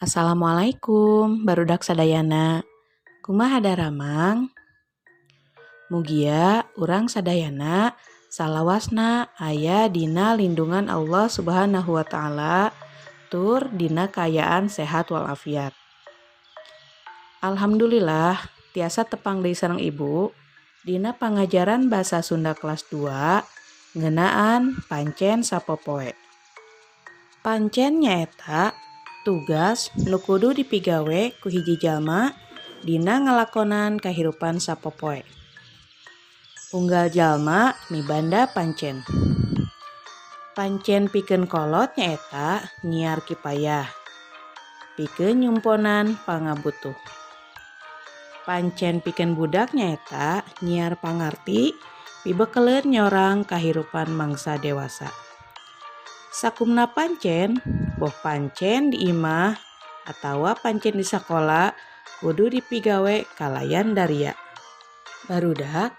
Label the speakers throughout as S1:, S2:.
S1: Assalamualaikum, barudak sadayana. Kumaha daramang? Mugia urang sadayana salawasna aya dina lindungan Allah Subhanahu wa taala tur dina kaayaan sehat walafiat. Alhamdulillah tiasa tepang deui sareng Ibu dina pangajaran basa Sunda kelas 2 ngeunaan pancen sapopoe. Pancen nyaeta tugas nu kudu dipigawe ku hiji jalma dina ngalakonan kahirupan sapopoe. Unggal jalma mibanda pancen. Pancen pikeun kolot nyaeta nyiar kipayah. Pikeun nyumponan pangabutuh. Pancen pikeun budak nyaeta nyiar pangarti pibekeleun nyorang kahirupan mangsa dewasa. Sakumna pancen, boh pancen di imah atawa pancen di sakola kudu dipigawe kalayan daria. Barudak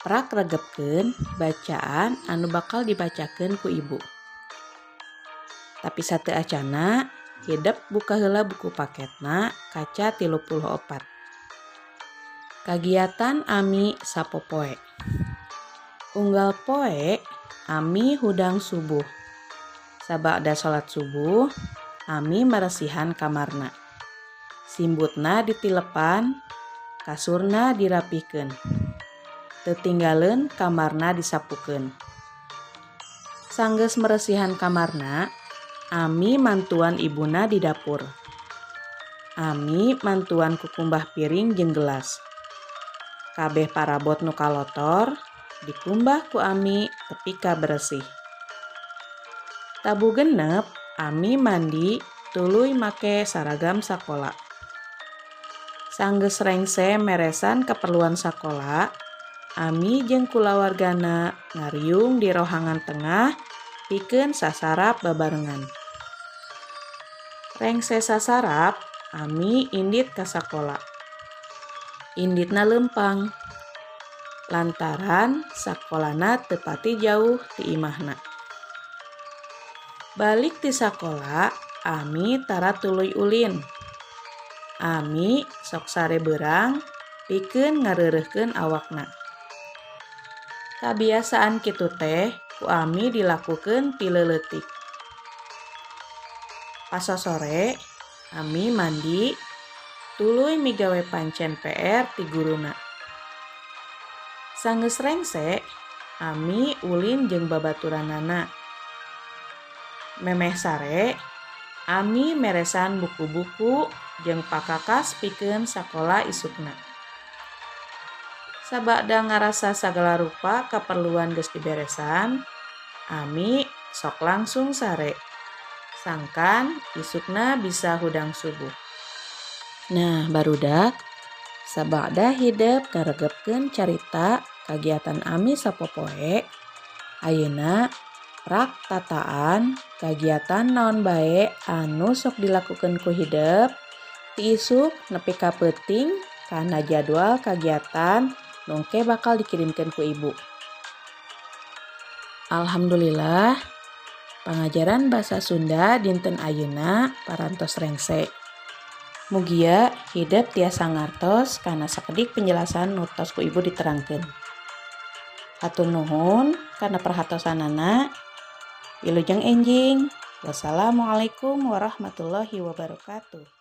S1: prak regepkeun bacaan anu bakal dibacakeun ku Ibu. Tapi sateu acana hidep buka heula buku paketna kaca 34. Kagiatan ami sapopoe. Unggal poe ami hudang subuh. Sabada salat subuh, ami maresihan kamarna. Simbutna ditilepan, kasurna dirapihkeun. Teu tinggaleun kamarna disapukeun. Sanggeus maresihan kamarna, ami mantuan ibuna di dapur. Ami mantuan kukumbah piring jeung gelas. Kabeh parabot nu kalotor dikumbah ku ami tepi ka beresih. Tabu genep, ami mandi tuluy make saragam sakola. Sanggeus rengse meresan keperluan sakola, ami jeung kulawargana ngariung di rohangan tengah pikeun sasarap babarengan. Rengse sasarap, ami indit ka sakola. Inditna leumpang lantaran sakolana teu pati jauh ti imahna. Balik ti sakola, ami tara tuluy ulin. Ami sok sare beurang pikeun ngareureuhkeun awakna. Kabiasaan kitu teh ku ami dilakukeun ti leuleutik. Pas sore, ami mandi tuluy migawe pancen PR ti guruna. Sanggeus rengse, ami ulin jeung babaturanana. Memeh sare, ami meresan buku-buku jeung pakakas pikeun sakola isukna. Sabada ngarasa sagala rupa kaperluan geus diberesan, ami sok langsung sare. Sangkan isukna bisa hudang subuh. Nah, barudak sabada hidep ngaregepkeun carita kagiatan ami sapopoe, ayeuna prak tataan kagiatan naon bae anu sok dilakukeun ku hidep ti isuk nepi ka peuting kana jadwal kagiatan nu engke bakal dikirimkeun ku Ibu. Alhamdulillah pangajaran basa Sunda dinten ayeuna parantos rengse. Mugia hidep tiasa ngartos kana sakedik penjelasan nu tos ku Ibu diterangkeun. Hatur nuhun kana perhatosanana. Wilujeng enjing. Wassalamualaikum warahmatullahi wabarakatuh.